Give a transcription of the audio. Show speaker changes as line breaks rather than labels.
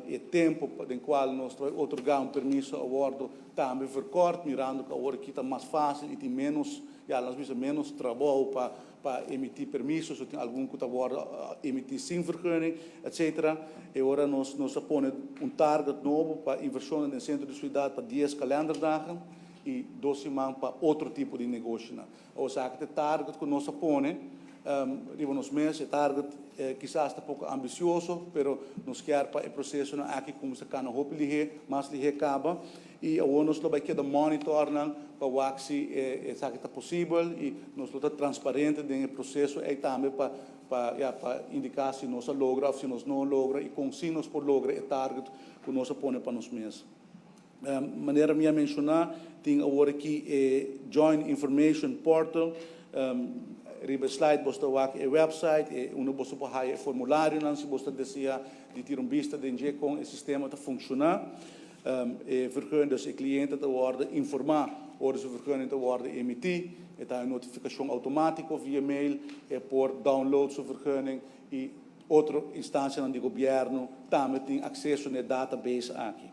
e tempo no qual nós otorgamos um permisso ao bordo também verkort, mirando que agora aqui está mais fácil e tem menos, às vezes menos trabalho para emitir permissos, ou tem algum que está emitir sem vergunning, etc. E agora nós põe target novo para inversão no centro de cidade para 10 calendardagen e 12 semanas para outro tipo de negócio. Ou seja, que o target que nós põe, riba nos meses, target quizás está pouco ambicioso, mas nós queremos para o processo aqui como se cana hopelijk, mas lhe acaba e agora nós vai querer monitorar para o que se está possível e nós estamos transparente no processo e também para indicar se nós logra ou se nós não logra e com se nós por logra o target que nós põe para nos meses. Maneira minha mencionar tem agora aqui Joint Information Portal. Riba slide bosta wak website e uno bosta po haya formulário não se bosta deseja de ter vista de como o sistema está funcionar e vergunning dus de cliënten te worden informar worden ze vergunning te worden emitir e tá notificação automática via mail e por download sua vergunning e outra instância do governo também tem acesso na database aqui.